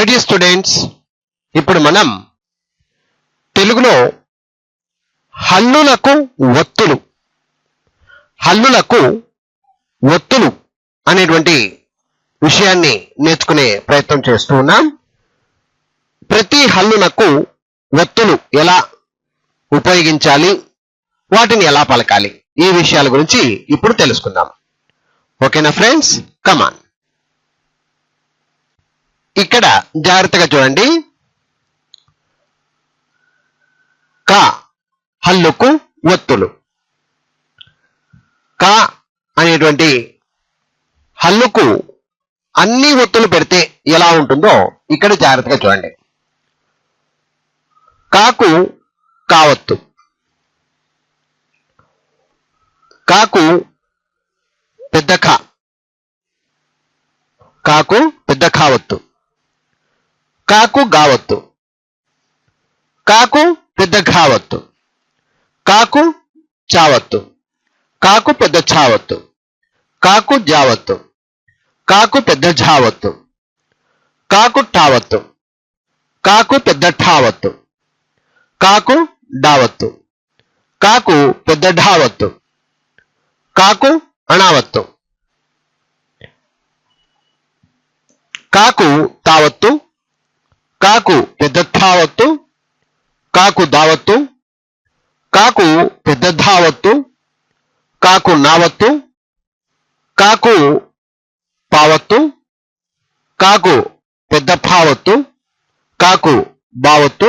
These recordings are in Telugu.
డియర్ స్టూడెంట్స్, ఇప్పుడు మనం తెలుగులో హల్లులకు ఒత్తులు అనేటువంటి విషయాన్ని నేర్చుకునే ప్రయత్నం చేస్తూ ఉన్నాం. ప్రతి హల్లులకు ఒత్తులు ఎలా ఉపయోగించాలి, వాటిని ఎలా పలకాలి, ఈ విషయాల గురించి ఇప్పుడు తెలుసుకుందాం. ఓకేనా ఫ్రెండ్స్? కమాన్. ఇక్కడ జాగ్రత్తగా చూడండి. క హల్లుకు ఒత్తులు. క అనేటువంటి హల్లుకు అన్ని ఒత్తులు పెడితే ఎలా ఉంటుందో ఇక్కడ జాగ్రత్తగా చూడండి. కాకు కావత్తు, కాకు పెద్ద ఖ, కాకు పెద్ద ఖావత్తు, కాకు గావత్తు, కాకు పెద్ద ఘావత్తు, కాకు చావత్తు, కాకు పెద్ద ఛావత్తు, కాకు జావత్తు, కాకు పెద్ద ఝావత్తు, కాకు ఠావత్తు, కాకు పెద్ద ఠావత్తు, కాకు డావత్తు, కాకు పెద్ద ఢావత్తు, కాకు అణావత్తు, కాకు తావత్తు, కాకు పెద్ద థావత్తు, కాకు దావత్తు, కాకు పెద్ద ధావత్తు, కాకు నావత్తు, కాకు పావత్తు, కాకు పెద్ద ఫావత్తు, కాకు బావత్తు,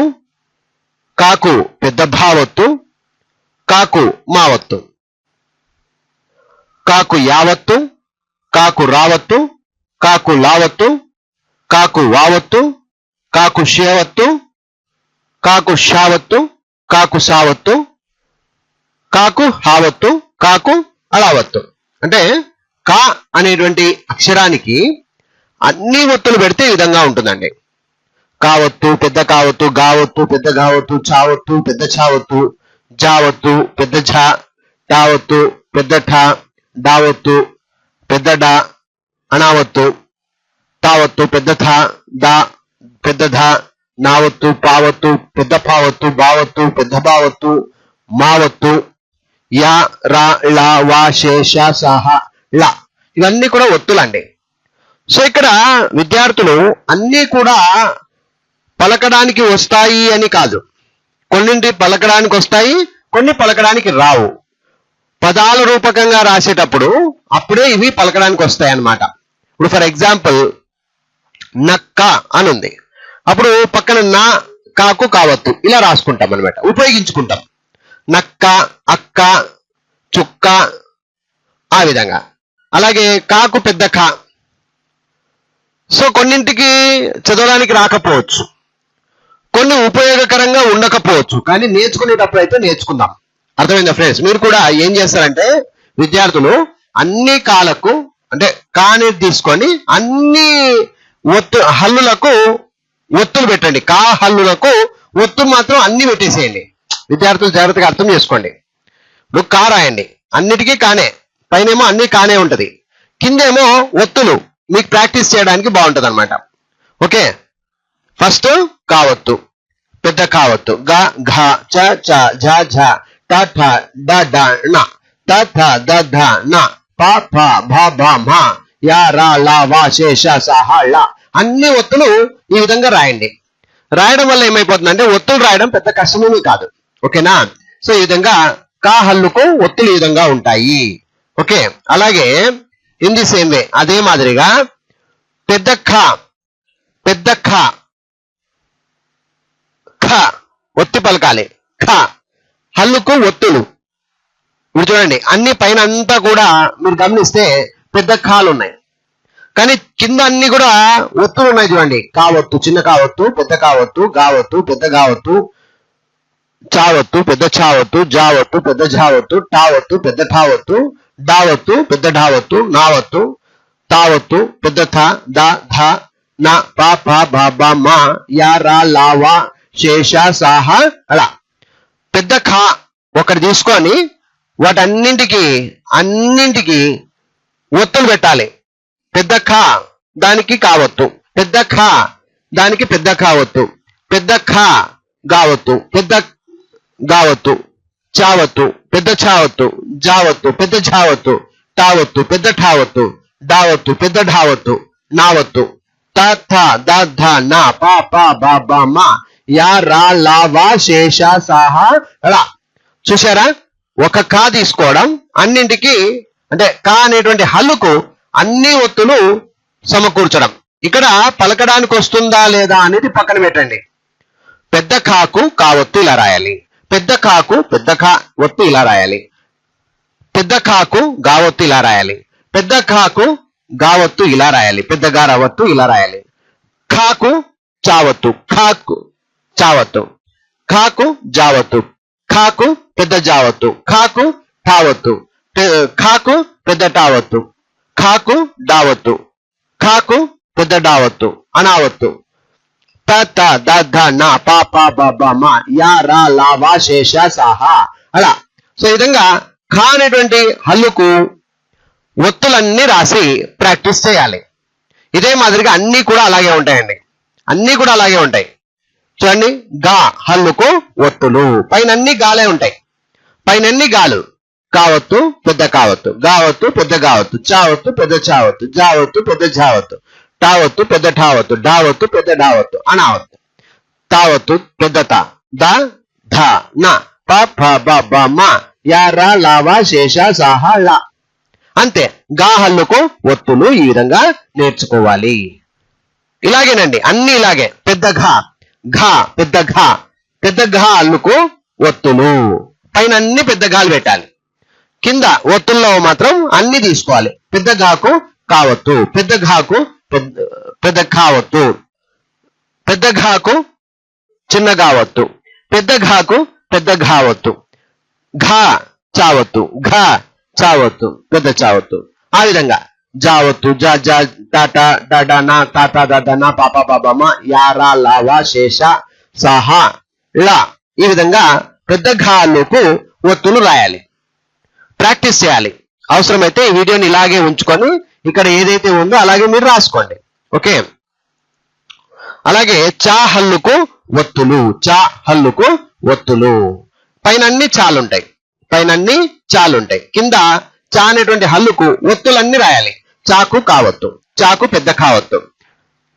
కాకు పెద్ద భావత్తు, కాకు మావత్తు, కాకు యావత్తు, కాకు రావత్తు, కాకు లావత్తు, కాకు వావత్తు, కాకు షేవత్తు, కాకు షావత్తు, కాకు సావత్తు, కాకు హావత్తు, కాకు అలావత్తు. అంటే కా అనేటువంటి అక్షరానికి అన్ని ఒత్తులు పెడితే ఈ విధంగా ఉంటుందండి. కావత్తు, పెద్ద కావత్తు, గావత్తు, పెద్ద గావత్తు, చావత్తు, పెద్ద చావత్తు, జావత్తు, పెద్ద ఝా, టావత్తు, పెద్ద ఠా, డావత్తు, పెద్ద డా, అణావత్తు, తావత్తు, పెద్ద థా, దా, పెద్ద ధా, నావత్తు, పావత్తు, పెద్ద పావత్తు, బావత్తు, పెద్ద బావత్తు, మావత్తు, యా, రా, లా, వా, షే, షా, సాహ, లా. ఇవన్నీ కూడా ఒత్తులండి. సో ఇక్కడ విద్యార్థులు అన్నీ కూడా పలకడానికి వస్తాయి అని కాదు. కొన్నింటి పలకడానికి వస్తాయి, కొన్ని పలకడానికి రావు. పదాల రూపకంగా రాసేటప్పుడు అప్పుడే ఇవి పలకడానికి వస్తాయి అన్నమాట. ఇప్పుడు ఫర్ ఎగ్జాంపుల్ నక్క అని ఉంది. అప్పుడు పక్కన నా, కాకు, కావత్తు ఇలా రాసుకుంటాం అనమాట, ఉపయోగించుకుంటాం. నక్క, అక్క, చుక్క, ఆ విధంగా. అలాగే కాకు పెద్ద ఖ. సో కొన్నింటికి చదవడానికి రాకపోవచ్చు, కొన్ని ఉపయోగకరంగా ఉండకపోవచ్చు, కానీ నేర్చుకునేటప్పుడు అయితే నేర్చుకుందాం. అర్థమైందా ఫ్రెండ్స్? మీరు కూడా ఏం చేస్తారంటే విద్యార్థులు అన్ని కాలకు అంటే కాని తీసుకొని అన్ని హల్లులకు ఒత్తులు పెట్టండి. కా హల్లులకు ఒత్తు మాత్రం అన్ని పెట్టేసేయండి. విద్యార్థులు జాగ్రత్తగా అర్థం చేసుకోండి. ఇప్పుడు కా రాయండి, అన్నిటికీ కానే, పైనేమో అన్ని కానే ఉంటది, కిందేమో ఒత్తులు మీకు ప్రాక్టీస్ చేయడానికి బాగుంటది అనమాట. ఓకే, ఫస్ట్ కావత్తు, పెద్ద కావత్తు, గ, ఘ, చ, చ, ఝ, ఝ, ట, ఠ, డ, డ, ణ, త, థ, ద, ధ, న, ప, ఫ, భ, భ, మ, యా, రా, లా, వా, షే, ష, స, హ, ళ. అన్ని ఒత్తులు ఈ విధంగా రాయండి. రాయడం వల్ల ఏమైపోతుందంటే ఒత్తులు రాయడం పెద్ద కష్టమేమీ కాదు. ఓకేనా? సో ఈ విధంగా కా హల్లుకు ఒత్తులు ఈ విధంగా ఉంటాయి. ఓకే, అలాగే ఇన్ ది సేమ్ వే అదే మాదిరిగా పెద్ద ఖ, పెద్ద ఖ, ఖ ఒత్తి పలకాలి. ఖ హల్లుకు ఒత్తులు. ఇప్పుడు చూడండి, అన్ని పైన అంతా కూడా మీరు గమనిస్తే పెద్ద ఖాలు ఉన్నాయి, కానీ కింద అన్ని కూడా ఒత్తులు ఉన్నాయి. చూడండి, కావత్తు, చిన్న కావత్తు, పెద్ద కావత్తు, గావత్తు, పెద్ద గావత్తు, చావత్తు, పెద్ద చావత్తు, జావత్తు, పెద్ద ఝావత్తు, టావత్తు, పెద్ద ఠావత్తు, డావత్తు, పెద్ద ఢావత్తు, నావత్తు, తావత్తు, పెద్ద థ, ద, ధ, న, ప, ఫ, భ, భ, మ, యా, రా, లా, వా, షే, ష, సాహ, అలా. పెద్ద ఖ ఒకటి తీసుకొని అన్నింటికి ఒత్తులు పెట్టాలి. పెద్ద ఖ దానికి కావత్తు, పెద్ద ఖ దానికి పెద్ద ఖా ఒత్తు, పెద్ద ఖా గావత్తు, పెద్ద గావత్తు, చావత్తు, పెద్ద చావత్తు, జావత్తు, పెద్ద జావత్తు, టావత్తు, పెద్ద ఠావత్తు, డావత్తు, పెద్ద ఢావత్తు, నావత్తు, త థ ద ధ న ప ప బ బ మ యా రా లా వా శేష సాహ ళ. చూసారా, ఒక కా తీసుకోవడం, అన్నింటికి అంటే కా అనేటువంటి హల్లుకు అన్ని ఒత్తులు సమకూర్చడం. ఇక్కడ పలకడానికి వస్తుందా లేదా అనేది పక్కన పెట్టండి. పెద్ద ఖాకు కా ఒత్తు ఇలా రాయాలి, పెద్ద ఖాకు పెద్ద ఖా ఒత్తు ఇలా రాయాలి, పెద్ద ఖాకు గా ఒత్తు ఇలా రాయాలి, పెద్ద ఖాకు గా ఒత్తు ఇలా రాయాలి, పెద్ద గా రవత్తు ఇలా రాయాలి. ఖాకు చావత్తు, ఖాకు చావత్తు, ఖాకు జావత్తు, ఖాకు పెద్ద జావత్తు, ఖాకు ఠావత్తు, ఖాకు పెద్ద టావత్తు, ఖాకు డావత్తు, ఖాకు పెద్ద డావత్తు, అనావత్తు, త త ద ధ న ప ప బ బ మ యా రా లా వా శేష సాహ అలా. సో ఈ విధంగా ఖా అనేటువంటి హల్లుకు ఒత్తులన్నీ రాసి ప్రాక్టీస్ చేయాలి. ఇదే మాదిరిగా అన్ని కూడా అలాగే ఉంటాయండి, అన్ని కూడా అలాగే ఉంటాయి. చూడండి, గా హల్లుకు ఒత్తులు, పైన అన్ని గాలే ఉంటాయి, పైన అన్ని గాలు. కావత్తు పెద్ద కావత్తు, గావత్తు పెద్ద గావత్తు, చావత్తు పెద్ద చావత్తు, జావత్తు పెద్ద జావత్తు, టావత్తు పెద్ద ఠావత్తు, డావత్తు పెద్ద డావత్తు, అనావత్తు, తావత్తు పెద్ద తా, ద ధ న ప ఫ బ బ మ యా రా లా వా శేష సాహ ళ. అంతే, గా హల్లుకు ఒత్తులు ఈ విధంగా నేర్చుకోవాలి. ఇలాగేనండి, అన్ని ఇలాగే. పెద్ద ఘా, ఘా పెద్ద ఘా, పెద్ద ఘా హల్లుకు ఒత్తులు, పైన అన్ని పెద్ద గాలు పెట్టాలి, కింద ఒత్తుల్లో మాత్రం అన్ని తీసుకోవాలి. పెద్ద ఘాకు కావత్తు, పెద్ద ఘాకు పెద్ద ఖావత్తు, పెద్ద ఘాకు చిన్న గావత్తు, పెద్ద ఘాకు పెద్ద ఘావత్తు, ఘా చావత్తు, ఘా చావత్తు, పెద్ద చావత్తు. ఆ విధంగా జావత్తు, జా జా టాటా డాడా నా తాతా దాదా నా పాప బాబమ్మ యారా లావా శేష సాహా లా. ఈ విధంగా పెద్ద ఘాలకు ఒత్తులు రాయాలి, ప్రాక్టీస్ చేయాలి. అవసరమైతే ఈ వీడియోని ఇలాగే ఉంచుకొని ఇక్కడ ఏదైతే ఉందో అలాగే మీరు రాసుకోండి. ఓకే, అలాగే చా హల్లుకు ఒత్తులు, చా హల్లుకు ఒత్తులు, పైన అన్ని చాలుంటాయి, పైన అన్ని చాలుంటాయి, కింద చా అనేటువంటి హల్లుకు ఒత్తులన్నీ రాయాలి. చాకు కావత్తు, చాకు పెద్ద కావత్తు,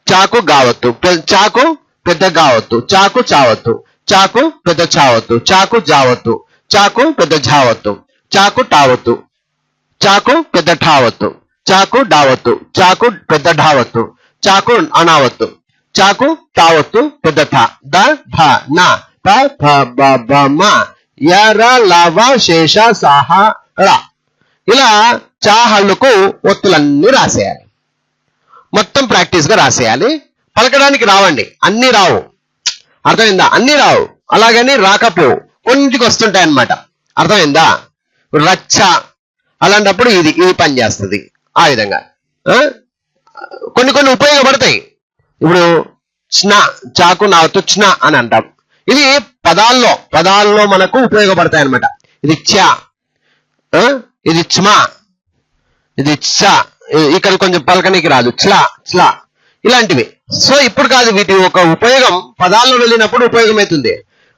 చాకు గావత్తు, చాకు పెద్ద గావత్తు, చాకు చావత్తు, చాకు పెద్ద చావత్తు, చాకు జావత్తు, చాకు పెద్ద జావత్తు, చాకు టావత్తు, చాకు పెద్ద ఠావత్తు, చాకు డావత్తు, చాకు పెద్ద ఢావత్తు, చాకు అనావత్తు, చాకు తావత్తు పెద్ద థ, ద ధ న ప ఫ బ బ మ య ర ల వ శేష సాహ ళ. ఇలా చా హల్లుకు ఒత్తులన్నీ రాసేయాలి, మొత్తం ప్రాక్టీస్ గా రాసేయాలి. పలకడానికి రావండి, అన్ని రావు, అర్థమైందా? అన్ని రావు, అలాగని రాకపోవు, కొన్నింటికి వస్తుంటాయి అన్నమాట. అర్థమైందా? రచ్చ అలాంటప్పుడు ఇది పని చేస్తుంది. ఆ విధంగా కొన్ని కొన్ని ఉపయోగపడతాయి. ఇప్పుడు చ్న, చాకు నావత్తు చ్న అని అంటాం. ఇది పదాల్లో మనకు ఉపయోగపడతాయి అన్నమాట. ఇది చ, ఇది చ్మ, ఇది చ, ఇక్కడ కొంచెం పలకనికి రాదు, చ్లా చ్లా, ఇలాంటివి. సో ఇప్పుడు కాదు, వీటి ఒక ఉపయోగం పదాల్లో వెళ్ళినప్పుడు ఉపయోగమవుతుంది,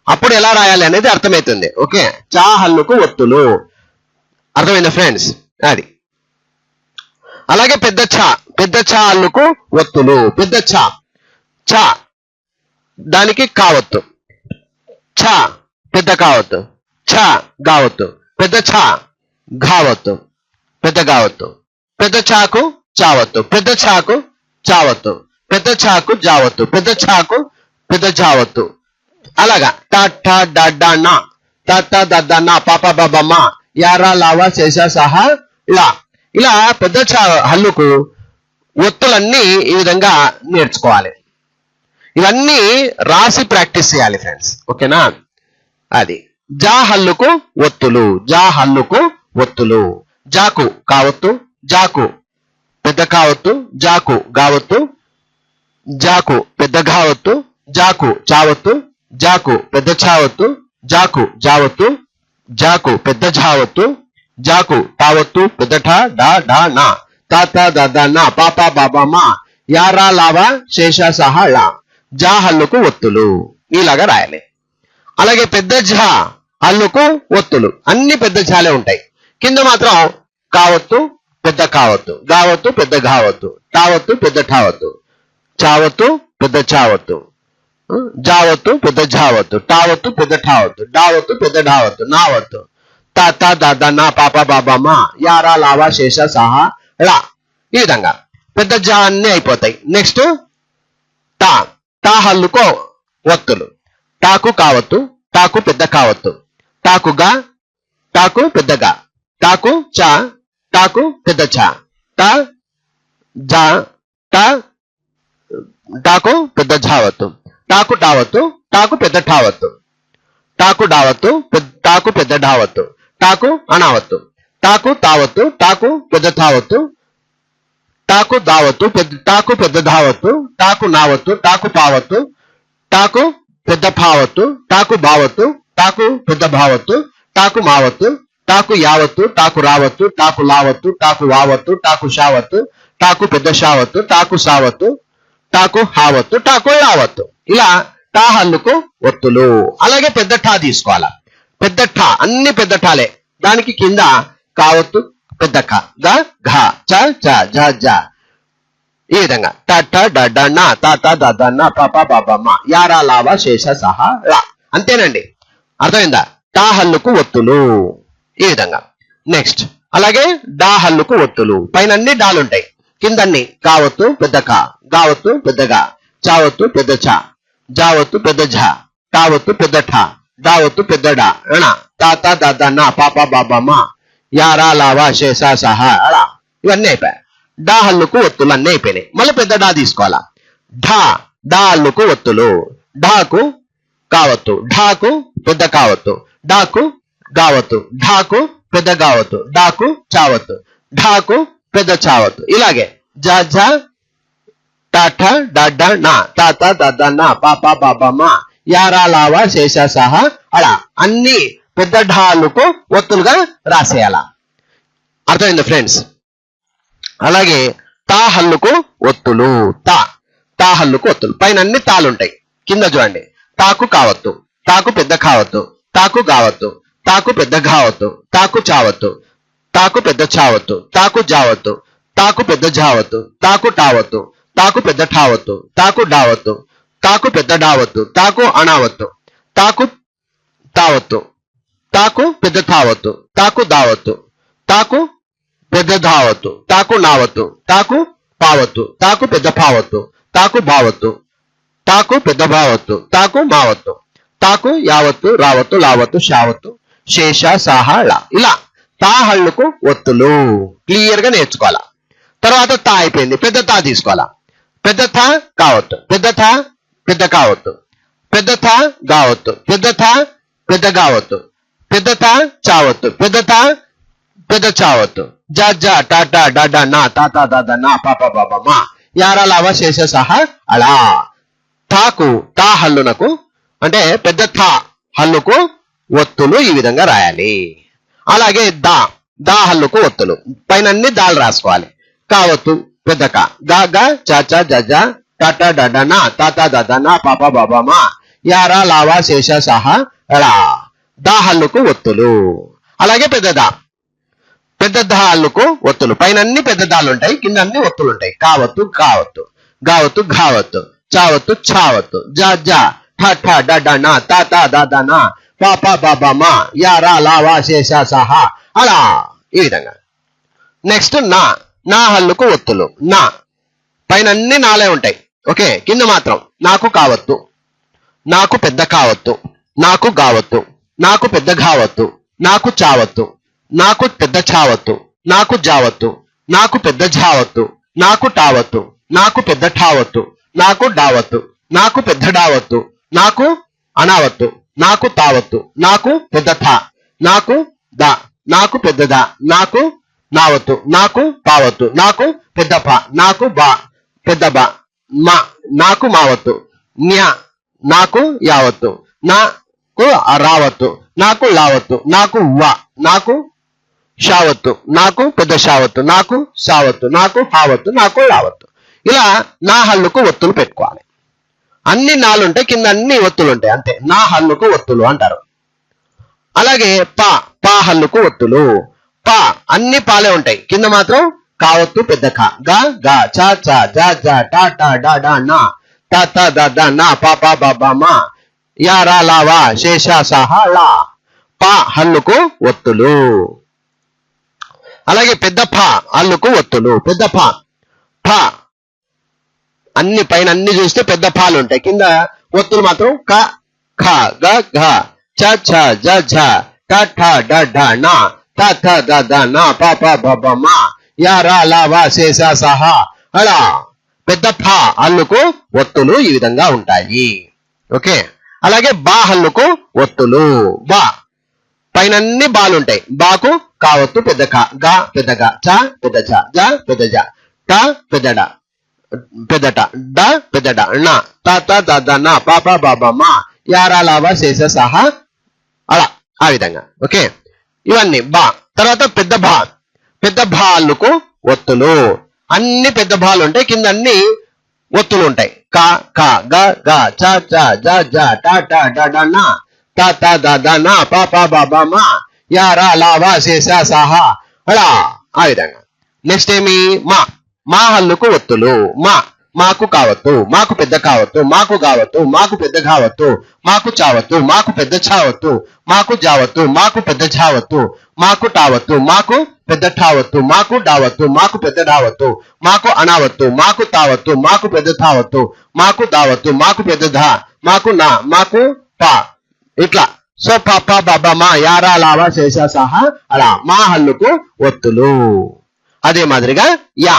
అప్పుడు ఎలా రాయాలి అనేది అర్థమవుతుంది. ఓకే, చా హల్లుకు ఒత్తులు, అర్థమైందా ఫ్రెండ్స్? అది. అలాగే పెద్ద ఛ హల్లుకు ఒత్తులు, పెద్ద ఛ దానికి కావత్తు, ఛ పెద్ద కావత్తు, ఛ గావత్తు, పెద్ద ఛ ఘావత్తు, పెద్ద గావత్తు, పెద్ద ఛకు చావత్తు, పెద్ద ఛకు చావత్తు, పెద్ద ఛకు జావత్తు, పెద్ద ఛకు పెద్ద జావత్తు. అలాగా ట ఠ డ డ న త త ద ద న ప ప బ బ మ యారా లావా శేష సహ లా. ఇలా పెద్ద ఛ హల్లుకు ఒత్తులన్నీ ఈ విధంగా నేర్చుకోవాలి. ఇవన్నీ రాసి ప్రాక్టీస్ చేయాలి ఫ్రెండ్స్. ఓకేనా? అది జా హల్లుకు ఒత్తులు, జా హల్లుకు ఒత్తులు. జాకు కావత్తు, జాకు పెద్ద కావత్తు, జాకు గావత్తు, జాకు పెద్ద ఘావత్తు, జాకు చావత్తు, జాకు పెద్ద చావత్తు, జాకు జావత్తు, జాకు పెద్ద జావత్తు, జాకు తావత్తు పెద్ద ఠ డా డా నా తాత దాదా నా పాప బాబా మా యారా లావా శేష సహ లా. జా హల్లుకు ఒత్తులు ఇలాగా రాయాలి. అలాగే పెద్ద ఝ హల్లుకు ఒత్తులు, అన్ని పెద్ద ఝాలే ఉంటాయి. కింద మాత్రం కావత్తు పెద్ద కావత్తు, గావత్తు పెద్ద ఘావత్తు, టావత్తు పెద్ద ఠావత్తు, చావత్తు పెద్ద చావత్తు, జావత్తు పెద్ద ఝావత్తు, టావత్తు పెద్ద ఠావత్తు, డావత్తు పెద్ద ఢావత్తు, నావత్తు తాత దాదా నా పాప బాబా మా యారా లావా శేష సహా లా. ఈ విధంగా పెద్ద జా అన్ని అయిపోతాయి. నెక్స్ట్ టా, టా హల్లుకో ఒత్తులు. టాకు కావత్తు, టాకు పెద్ద కావత్తు, టాకుగా టాకు పెద్దగా, టాకు చా టాకు పెద్ద చా, టా జా టా టాకు పెద్ద ఝావత్తు, టాకు టావత్తు టాకు పెద్ద ఠావత్తు, టాకు డావత్తు టాకు పెద్ద ఢావత్తు, టాకు అనావత్తు, టాకు తావత్తు టాకు పెద్ద తావత్తు, టాకు దావత్తు టాకు పెద్ద ధావత్తు, టాకు నావత్తు టాకు పావత్తు, టాకు పెద్ద భావత్తు, టాకు భావత్తు టాకు పెద్ద భావత్తు, టాకు మావత్తు, టాకు యావత్తు, టాకు రావత్తు, టాకు లావత్తు, టాకు వావత్తు, టాకు షావత్తు, టాకు పెద్ద షావత్తు, టాకు సావత్తు, టాకు హావత్తు, టాకు యావత్తు. ఇలా టా హల్లుకు ఒత్తులు. అలాగే పెద్ద ఠా తీసుకోవాలా. పెద్ద ఠా అన్ని పెద్ద ఠాలే. దానికి కింద కావత్తు పెద్ద ఖ, గ ఘ, చ చ జ జ. ఈ విధంగా ట ఠ డ డ న త త ద ద న ప ప బ బ మ యారా లావా శేష సహా లా. అంతేనండి, అర్థమైందా? టా హల్లుకు ఒత్తులు ఈ విధంగా. నెక్స్ట్ అలాగే డా హల్లుకు ఒత్తులు. పైన అన్ని డాలుంటాయి, కిందన్ని కావత్తు పెద్ద క, గావత్తు పెద్దగా, చావత్తు పెద్ద చ, జావత్తు పెద్ద ఝ, టావత్తు పెద్ద ఠ, డావత్తు పెద్ద డా అణ, తాత దాదా నా పాప బాబా మా యారా లావా శేష సహా అలా. ఇవన్నీ అయిపోయాయి. డా హల్లుకు ఒత్తులు అన్నీ అయిపోయినాయి. మళ్ళీ పెద్ద డా తీసుకోవాలా. ఢా, డా హల్లుకు ఒత్తులు. ఢాకు కావత్తు, ఢాకు పెద్ద కావత్తు, డాకు గావత్తు, ఢాకు పెద్ద గావత్తు, డాకు చావత్తు, ఢాకు పెద్ద చావత్తు. ఇలాగే జ జ టాఠ డాడ నా తాత దాదా నా పాప బాబా మా యారా లావా శేష సహా అలా అన్ని పెద్ద ఢాలుకు ఒత్తులుగా రాసేయాల. అర్థమైంది ఫ్రెండ్స్? అలాగే తా హల్లుకు ఒత్తులు. తా, తా హల్లుకు ఒత్తులు. పైన అన్ని తాలుంటాయి, కింద చూడండి. తాకు కావత్తు, తాకు పెద్ద కావత్తు, తాకు గావత్తు, తాకు పెద్ద ఘావత్తు, తాకు చావత్తు, తాకు పెద్ద చావత్తు, తాకు జావత్తు, తాకు పెద్ద జావత్తు, తాకు టావత్తు, తాకు పెద్ద ఠావత్తు, తాకు డావత్తు, తాకు పెద్ద డావత్తు, తాకు అనావత్తు, తాకు తావత్తు, తాకు పెద్ద తావత్తు, తాకు దావత్తు, తాకు పెద్ద ధావత్తు, తాకు నావత్తు, తాకు పావత్తు, తాకు పెద్ద పావత్తు, తాకు భావత్తు, తాకు పెద్ద భావత్తు, తాకు మావత్తు, తాకు యావత్తు, రావత్తు, లావత్తు, షావత్తు, శేష సాహా లా. ఇలా తా హల్లుకు ఒత్తులు క్లియర్ గా నేర్చుకోవాలా. తర్వాత తా అయిపోయింది, పెద్ద తా తీసుకోవాలా. పెద్ద థా కావత్తు, పెద్ద థా పెద్ద కావత్తు, పెద్ద థా గావత్తు, పెద్ద థా పెద్ద గావత్తు, పెద్ద థా చావత్తు, పెద్ద థా పెద్ద చావత్తు, జ జ టాటా డాడా నా తాత దాదా నా పాప బాబా మా యారా లావా శేష సహా అలా. తాకు తా హల్లునకు అంటే పెద్ద థా హల్లుకు ఒత్తులు ఈ విధంగా రాయాలి. అలాగే దా, దా హల్లుకు ఒత్తులు. పైన అన్ని దాలు రాసుకోవాలి. కావత్తు పెద్ద క, గా గా చా చా జజ టాటా డాడా నా తాత దాదా నా పాప బాబా మా యారా లావా శేష సహా అలా. దా హల్లుకు ఒత్తులు. అలాగే పెద్ద దా, పెద్ద దా హల్లుకు ఒత్తులు. పైన అన్ని పెద్ద దాలు ఉంటాయి, కింద అన్ని ఒత్తులు ఉంటాయి. కావత్తు కావత్తు, గావత్తు ఘావత్తు, చావత్తు ఛావత్తు, జా జా ఠా ఠా డాడా నా తాత దాదా నా పాప బాబా మా యారా లావా శేష సహా అలా. ఈ విధంగా. నెక్స్ట్ నా, నా హల్లుకు ఒత్తులు. నా పైన అన్ని నాలే ఉంటాయి, ఓకే. కింద మాత్రం నాకు కావత్తు, నాకు పెద్ద కావత్తు, నాకు గావత్తు, నాకు పెద్ద ఘావత్తు, నాకు చావత్తు, నాకు పెద్ద చావత్తు, నాకు జావత్తు, నాకు పెద్ద ఝావత్తు, నాకు టావత్తు, నాకు పెద్ద ఠావత్తు, నాకు డావత్తు, నాకు పెద్ద డావత్తు, నాకు అనావత్తు, నాకు తావత్తు, నాకు పెద్ద థా, నాకు దా, నాకు పెద్ద దా, నాకు నావత్తు, నాకు పావత్తు, నాకు పెద్ద పా, నాకు బా పెద్ద బా, మా నాకు మావత్తు, న్యా నాకు యావత్తు, నాకు రావత్తు, నాకు లావత్తు, నాకు వా, నాకు షావత్తు, నాకు పెద్ద షావత్తు, నాకు సావత్తు, నాకు హావత్తు, నాకు లావత్తు. ఇలా నా హల్లుకు ఒత్తులు పెట్టుకోవాలి. అన్ని నాలు ఉంటాయి, కింద అన్ని ఒత్తులు ఉంటాయి అంతే. నా హల్లుకు ఒత్తులు అంటారు. అలాగే పా పా హల్లుకు ఒత్తులు. పా అన్ని పాలే ఉంటాయి, కింద మాత్రం కావత్తు పెద్ద ఖ. గా గా చా చా జా జా టా టా డా డా నా తా తా దా దా నా పా పా బా బా మా యా రా లా వా శేష సహ లా. పా హల్లుకు ఒత్తులు. అలాగే పెద్ద ఫ హల్లుకు ఒత్తులు. పెద్ద ఫ ఫ అన్ని పైన అన్ని చూస్తే పెద్ద ఫాలు ఉంటాయి, కింద ఒత్తులు మాత్రం క ఖ గ ఘ చ ఛ జ ఝ ట ఠ డ ఢ నా త థ ద ద నా ప ప బ బ మా యా రా లా వా శేష సహ అలా. పెద్ద ఫ హల్లుకు ఒత్తులు ఈ విధంగా ఉంటాయి. ఓకే. అలాగే బా హల్లుకు ఒత్తులు. బా పైన అన్ని బాలు ఉంటాయి, బాకు కావత్తు పెద్ద క. గా పెద్ద గ చ పెద్ద చ జ పెద్ద జ ట పెద్ద డ పెద్ద ట డ పెద్ద డ నా త త ద ద నా ప ప బ బ మా యా రా లా వా శేష సహ అలా ఆ విధంగా. ఓకే. ఇవన్నీ బా. తర్వాత పెద్ద భా. పెద్ద భా హల్లుకు ఒత్తులు. అన్ని పెద్ద భాలు ఉంటాయి, కింద అన్ని ఒత్తులు ఉంటాయి. క ఖ గ గ చ చ జ జ ట ట డ డ నా త త ద ద నా ప ప బ బ మా యా రా లా వా శేష సహ అలా ఆ విధంగా. నెక్స్ట్ ఏమి మా. మా హల్లుకు ఒత్తులు. మా మాకు కావత్తు, మాకు పెద్ద కావత్తు, మాకు గావత్తు, మాకు పెద్ద గావత్తు, మాకు చావత్తు, మాకు పెద్ద చావత్తు, మాకు జావత్తు, మాకు పెద్ద జావత్తు, మాకు టావత్తు, మాకు పెద్ద ఠావత్తు, మాకు డావత్తు, మాకు పెద్ద డావత్తు, మాకు అనావత్తు, మాకు తావత్తు, మాకు పెద్ద తావత్తు, మాకు దావత్తు, మాకు పెద్ద ధా, మాకు నా, మాకు పా. ఇట్లా. సో ప ప బ బ మా యా రా లా వా శేష సహ అలా మా హల్లుకు ఒత్తులు. అదే మాదిరిగా యా.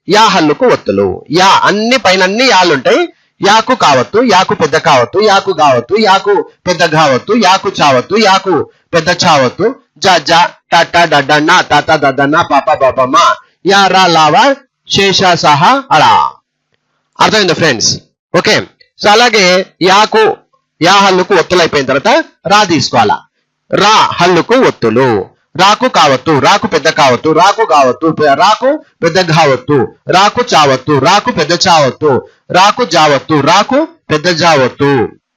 యా హల్లుకు ఒత్తులు. యా అన్ని పైన అన్ని యాలుంటాయి, యాకు కావత్తు, యాకు పెద్ద కావత్తు, యాకు గావత్తు, యాకు పెద్ద గావత్తు, యాకు చావత్తు, యాకు పెద్ద చావత్తు, జ జ ట ట డ డ నా త త ద ద నా ప ప బ బ మా యా రా లా వా శేష సహ అలా. అర్థమైందా ఫ్రెండ్స్? ఓకే. సో అలాగే యాకు యా హల్లుకు ఒత్తులు అయిపోయిన తర్వాత రా తీసుకోవాలా. రా హల్లుకు ఒత్తులు. రాకు కావత్తు, రాకు పెద్ద కావత్తు, రాకు గావత్తు, రాకు పెద్ద గావత్తు, రాకు చావత్తు, రాకు పెద్ద చావత్తు, రాకు జావత్తు, రాకు పెద్ద జావత్తు.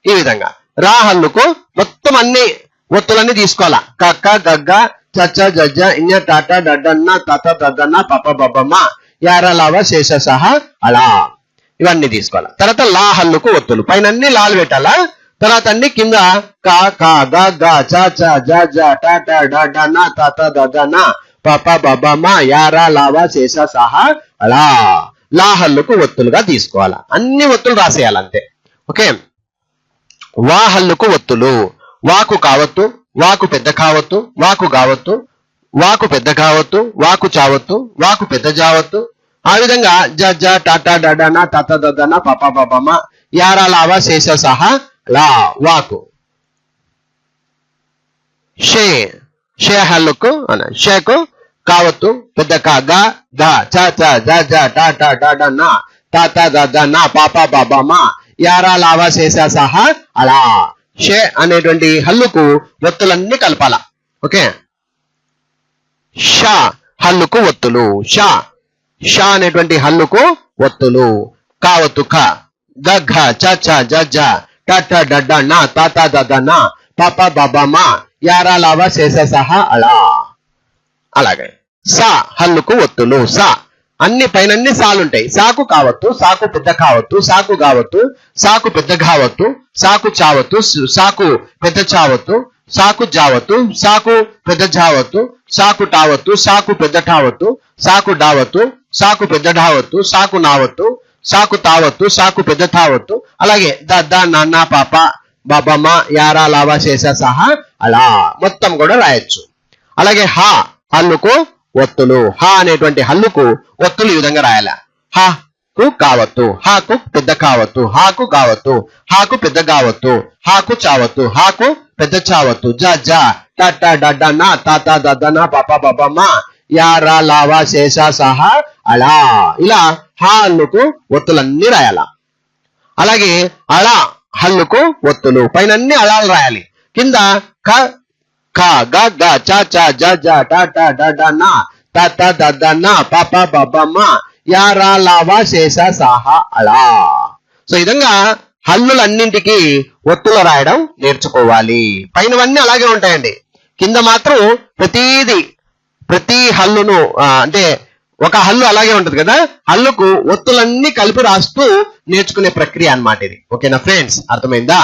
ఈ విధంగా రా హల్లుకు మొత్తం అన్ని ఒత్తులన్నీ తీసుకోవాలా. కక్క గగ్గ చచ్చ జజ్జ ఇన్య టాట డడ్డన్న తత దద్దన్న పప బబ్బమ్మ యార లావ శేష సహ అలా ఇవన్నీ తీసుకోవాలా. తర్వాత లా హల్లుకు ఒత్తులు. పైన అన్ని లాలు పెట్టాలా. తర్వాత అన్ని కింద కా కా గ గ చ చ జ జ ట ట డ డ న త త ద ద న ప ప బ బ మ యా రా లా వ శేష సహ అలా లా హల్లుకు ఒత్తులుగా తీసుకోవాలా. అన్ని ఒత్తులు రాసేయాలి అంతే. ఓకే. వా హల్లుకు ఒత్తులు. వాకు కావత్తు, వాకు పెద్ద కావత్తు, వాకు గావత్తు, వాకు పెద్ద కావత్తు, వాకు చావత్తు, వాకు పెద్ద జావత్తు. ఆ విధంగా జ జ ట ట డ డ న త త ద ద న ప ప బ బ మ యా రా లా వ శేష సహ లా వాకు. షే షే హల్లుకు అన షేకు కావత్తు పెద్ద క గ గ చ చ జ జ ట ట డ డ న త త ద ద న ప ప బ బ మ యా రా లా వ శేష సహ అలా. షే అనేటువంటి హల్లుకు ఒత్తులన్నీ కలపాల. ఓకే. షా హల్లుకు ఒత్తులు. షా షా అనేటువంటి హల్లుకు ఒత్తులు. కావత్తు ఖ గ ఘ చ చ జ జ ట ట డ డ న త త ద ద న ప ప బ బ మ యా రా లా వ శేష సహ అలా. అలాగే సా హల్లుకు ఒత్తులు. సా అన్ని పైన అన్ని సాలుంటాయి. సాకు కావత్తు, సాకు పెద్ద కావత్తు, సాకు గావత్తు, సాకు పెద్ద గావత్తు, సాకు చావత్తు, సాకు పెద్ద చావత్తు, సాకు జావత్తు, సాకు పెద్ద జావత్తు, సాకు టావత్తు, సాకు పెద్ద టావత్తు, సాకు డావత్తు, సాకు పెద్ద డావత్తు, సాకు నావత్తు, సాకు తావత్తు, సాకు పెద్ద తావత్తు. అలాగే ద ద నాన్న పాప బాబమ్మ యారా లావా శేష సహ అలా మొత్తం కూడా రాయొచ్చు. అలాగే హా హల్లుకు ఒత్తులు. హా అనేటువంటి హల్లుకు ఒత్తులు ఈ విధంగా రాయాల. హా కు కావత్తు, హాకు పెద్ద కావత్తు, హాకు గావత్తు, హాకు పెద్ద గావత్తు, హాకు చావత్తు, హాకు పెద్ద చావత్తు, జ జ ట ట డ డ న త త ద ద న ప ప బ బ మ యా రా లా వ శేష సహ అలా. ఇలా హా హల్లుకు ఒత్తులన్నీ రాయాల. అలాగే అలా హల్లుకు ఒత్తులు. పైన అన్ని అలాలు రాయాలి. కింద క ఖ గ గ చ చ జ జ ట ట డ డ న త త ద ద న ప ప బ బ మ యా రా లా వ శేష సహ అలా. సో ఈ విధంగా హల్లులన్నింటికి ఒత్తులు రాయడం నేర్చుకోవాలి. పైనవన్నీ అలాగే ఉంటాయండి, కింద మాత్రం ప్రతి హల్లును అంటే ఒక హల్లు అలాగే ఉంటది కదా, హల్లుకు ఒత్తులన్నీ కలిపి రాస్తూ నేర్చుకునే ప్రక్రియ అన్నమాట ఇది. ఓకేనా ఫ్రెండ్స్, అర్థమైందా?